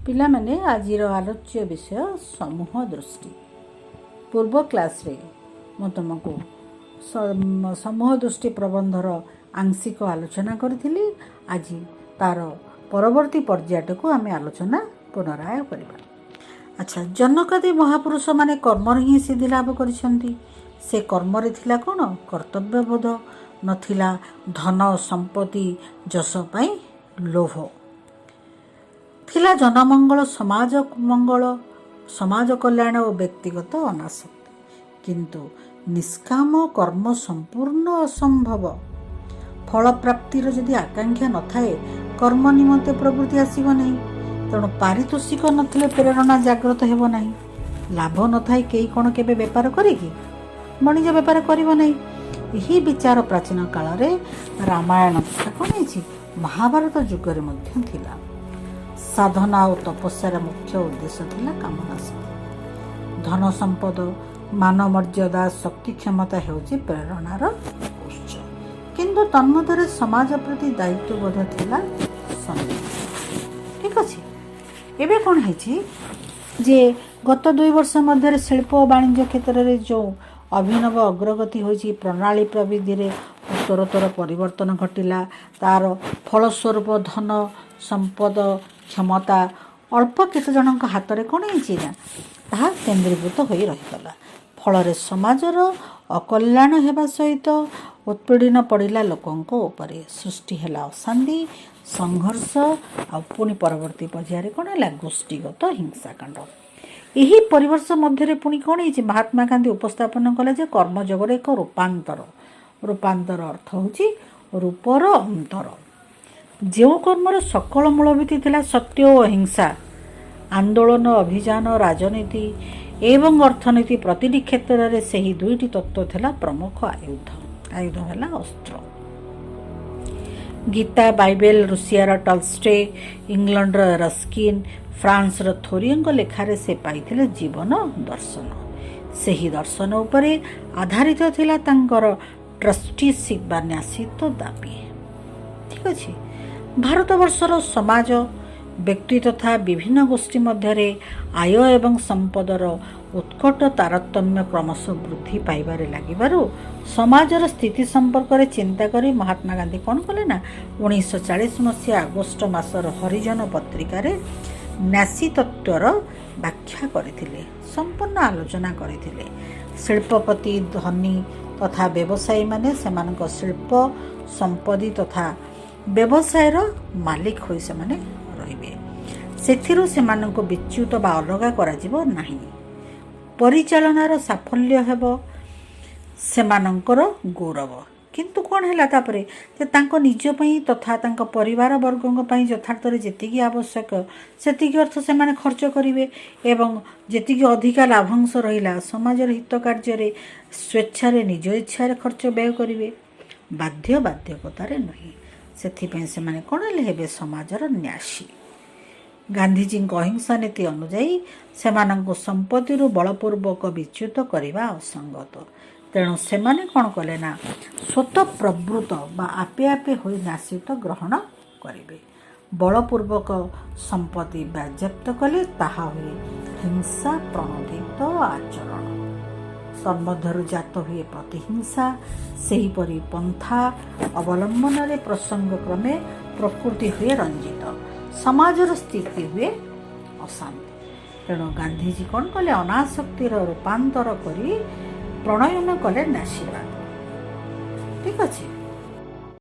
ପିଲାମାନେ ଆଜିର ଆଲୋଚ୍ୟ ବିଷୟ ସମୂହ ଦୃଷ୍ଟି। ପୂର୍ବ କ୍ଲାସ୍ରେ ମୁଁ ତୁମକୁ ସମୂହ ଦୃଷ୍ଟି ପ୍ରବନ୍ଧର ଆଂଶିକ ଆଲୋଚନା କରିଥିଲି। ଆଜି ତାର ପରବର୍ତ୍ତୀ ପର୍ଯ୍ୟାୟଟିକୁ ଆମେ ଆଲୋଚନା ପୁନରାୟ କରିବା। ଆଚ୍ଛା, ଜନକାଦି ମହାପୁରୁଷମାନେ କର୍ମରେ ହିଁ ସିଦ୍ଧି ଲାଭ କରିଛନ୍ତି। ସେ କର୍ମରେ ଥିଲା କ'ଣ? କର୍ତ୍ତବ୍ୟବୋଧ, ନଥିଲା ଧନ ସମ୍ପତ୍ତି ଯଶ ପାଇଁ ଲୋଭ। ଥିଲା ଜନମଙ୍ଗଳ, ସମାଜ ମଙ୍ଗଳ, ସମାଜ କଲ୍ୟାଣ ଓ ବ୍ୟକ୍ତିଗତ ଅନାସକ୍ତି। କିନ୍ତୁ ନିଷ୍କାମ କର୍ମ ସମ୍ପୂର୍ଣ୍ଣ ଅସମ୍ଭବ। ଫଳ ପ୍ରାପ୍ତିର ଯଦି ଆକାଂକ୍ଷା ନଥାଏ, କର୍ମ ନିମନ୍ତେ ପ୍ରବୃତ୍ତି ଆସିବ ନାହିଁ। ତେଣୁ ପାରିତୋଷିକ ନଥିଲେ ପ୍ରେରଣା ଜାଗ୍ରତ ହେବ ନାହିଁ। ଲାଭ ନଥାଏ କେହି କ'ଣ କେବେ ବେପାର କରେ କି? ବଣିଜ ବେପାର କରିବ ନାହିଁ। ଏହି ବିଚାର ପ୍ରାଚୀନ କାଳରେ ରାମାୟଣ ତଥା କ'ଣ ହେଇଛି, ମହାଭାରତ ଯୁଗରେ ମଧ୍ୟ ଥିଲା। ସାଧନା ଓ ତପସ୍ୟାର ମୁଖ୍ୟ ଉଦ୍ଦେଶ୍ୟ ଥିଲା କାମନା ସିଦ୍ଧି। ଧନ ସମ୍ପଦ, ମାନ ମର୍ଯ୍ୟାଦା, ଶକ୍ତି କ୍ଷମତା ହେଉଛି ପ୍ରେରଣାର ଉତ୍ସ। କିନ୍ତୁ ତନ୍ମଧ୍ୟରେ ସମାଜ ପ୍ରତି ଦାୟିତ୍ୱବୋଧ ଥିଲା ସନ୍ଦେହ। ଠିକ ଅଛି। ଏବେ କ'ଣ ହେଇଛି ଯେ ଗତ 2 ବର୍ଷ ମଧ୍ୟରେ ଶିଳ୍ପ ଓ ବାଣିଜ୍ୟ କ୍ଷେତ୍ରରେ ଯେଉଁ ଅଭିନବ ଅଗ୍ରଗତି ହୋଇଛି, ପ୍ରଣାଳୀ ପ୍ରବିଧିରେ ଉତ୍ତରୋତ୍ତର ପରିବର୍ତ୍ତନ ଘଟିଲା। ତାର ଫଳସ୍ୱରୂପ ଧନ ସମ୍ପଦ କ୍ଷମତା ଅଳ୍ପ କେତେଜଣଙ୍କ ହାତରେ କ'ଣ ହେଇଛି ନା, ତାହା କେନ୍ଦ୍ରୀଭୂତ ହୋଇ ରହିଗଲା। ଫଳରେ ସମାଜର ଅକଲ୍ୟାଣ ହେବା ସହିତ ଉତ୍ପୀଡ଼ନ ପଡ଼ିଲା ଲୋକଙ୍କ ଉପରେ। ସୃଷ୍ଟି ହେଲା ଅଶାନ୍ତି, ସଂଘର୍ଷ, ଆଉ ପୁଣି ପରବର୍ତ୍ତୀ ପର୍ଯ୍ୟାୟରେ କ'ଣ ହେଲା, ଗୋଷ୍ଠୀଗତ ହିଂସାକାଣ୍ଡ। ଏହି ପରିବେଶ ମଧ୍ୟରେ ପୁଣି କ'ଣ ହେଇଛି, ମହାତ୍ମା ଗାନ୍ଧୀ ଉପସ୍ଥାପନ କଲେ ଯେ କର୍ମଯୋଗର ଏକ ରୂପାନ୍ତର। ରୂପାନ୍ତର ଅର୍ଥ ହେଉଛି ରୂପର ଅନ୍ତର। ଯେଉଁ କର୍ମର ସକଳ ମୂଳଭିତ୍ତି ଥିଲା ସତ୍ୟ ଓ ଅହିଂସା, ଆନ୍ଦୋଳନ, ଅଭିଯାନ, ରାଜନୀତି ଏବଂ ଅର୍ଥନୀତି ପ୍ରତିଟି କ୍ଷେତ୍ରରେ ସେହି 2ଟି ତତ୍ତ୍ୱ ଥିଲା ପ୍ରମୁଖ ଆୟୁଧ। ଆୟୁଧ ହେଲା ଅସ୍ତ୍ର। ଗୀତା, ବାଇବେଲ, ରୁଷିଆର ଟଲଷ୍ଟୟ, ଇଂଲଣ୍ଡର ରସ୍କିନ୍, ଫ୍ରାନ୍ସର ଥୋରିଙ୍କ ଲେଖାରେ ସେ ପାଇଥିଲେ ଜୀବନ ଦର୍ଶନ। ସେହି ଦର୍ଶନ ଉପରେ ଆଧାରିତ ଥିଲା ତାଙ୍କର ଟ୍ରଷ୍ଟିସିପ୍ ବା ନ୍ୟାସିତ ଦାବି। ଠିକ ଅଛି। ଭାରତବର୍ଷର ସମାଜ, ବ୍ୟକ୍ତି ତଥା ବିଭିନ୍ନ ଗୋଷ୍ଠୀ ମଧ୍ୟରେ ଆୟ ଏବଂ ସମ୍ପଦର ଉତ୍କଟ ତାରତମ୍ୟ କ୍ରମଶଃ ବୃଦ୍ଧି ପାଇବାରେ ଲାଗିବାରୁ ସମାଜର ସ୍ଥିତି ସମ୍ପର୍କରେ ଚିନ୍ତା କରି ମହାତ୍ମା ଗାନ୍ଧୀ କ'ଣ କଲେ ନା, 1940 ମସିହା ଅଗଷ୍ଟ ମାସର ହରିଜନ ପତ୍ରିକାରେ ନ୍ୟାସିତତ୍ୱର ବ୍ୟାଖ୍ୟା କରିଥିଲେ, ସମ୍ପୂର୍ଣ୍ଣ ଆଲୋଚନା କରିଥିଲେ। ଶିଳ୍ପପତି, ଧନୀ ତଥା ବ୍ୟବସାୟୀମାନେ ସେମାନଙ୍କ ଶିଳ୍ପ ସମ୍ପତ୍ତି ତଥା ବ୍ୟବସାୟର ମାଲିକ ହୋଇ ସେମାନେ ରହିବେ। ସେଥିରୁ ସେମାନଙ୍କୁ ବିଚ୍ୟୁତ ବା ଅଲଗା କରାଯିବ ନାହିଁ। ପରିଚାଳନାର ସାଫଲ୍ୟ ହେବ ସେମାନଙ୍କର ଗୌରବ। କିନ୍ତୁ କ'ଣ ହେଲା ତାପରେ, ଯେ ତାଙ୍କ ନିଜ ପାଇଁ ତଥା ତାଙ୍କ ପରିବାର ବର୍ଗଙ୍କ ପାଇଁ ଯଥାର୍ଥରେ ଯେତିକି ଆବଶ୍ୟକ ସେତିକି ଅର୍ଥ ସେମାନେ ଖର୍ଚ୍ଚ କରିବେ ଏବଂ ଯେତିକି ଅଧିକା ଲାଭାଂଶ ରହିଲା ସମାଜର ହିତ କାର୍ଯ୍ୟରେ ସ୍ୱେଚ୍ଛାରେ ନିଜ ଇଚ୍ଛାରେ ଖର୍ଚ୍ଚ ବ୍ୟୟ କରିବେ, ବାଧ୍ୟକତାରେ ନୁହେଁ। ସେଥିପାଇଁ ସେମାନେ କ'ଣ ହେବେ, ସମାଜର ନ୍ୟାସୀ। ଗାନ୍ଧିଜୀଙ୍କ ଅହିଂସା ନୀତି ଅନୁଯାୟୀ ସେମାନଙ୍କୁ ସମ୍ପତ୍ତିରୁ ବଳପୂର୍ବକ ବିଚ୍ୟୁତ କରିବା ଅସଙ୍ଗତ। ତେଣୁ ସେମାନେ କ'ଣ କଲେ ନା, ସ୍ୱତଃପ୍ରବୃତ୍ତ ବା ଆପେ ଆପେ ହୋଇ ନ୍ୟାସିତ ଗ୍ରହଣ କରିବେ। ବଳପୂର୍ବକ ସମ୍ପତ୍ତି ବାଜ୍ୟାପ୍ତ କଲେ ତାହା ହୁଏ ହିଂସା ପ୍ରଣୋଦିତ ଆଚରଣ। ତନ୍ମଧ୍ୟରୁ ଜାତ ହୁଏ ପ୍ରତିହିଂସା। ସେହିପରି ପନ୍ଥା ଅବଲମ୍ବନରେ ପ୍ରସଙ୍ଗକ୍ରମେ ପ୍ରକୃତି ହୁଏ ରଞ୍ଜିତ, ସମାଜର ସ୍ଥିତି ହୁଏ ଅଶାନ୍ତି। ତେଣୁ ଗାନ୍ଧିଜୀ କ'ଣ କଲେ, ଅନାସକ୍ତିର ରୂପାନ୍ତର କରି ପ୍ରଣୟନ କଲେ ନ୍ୟାସୀବାଦ। ଠିକ ଅଛି।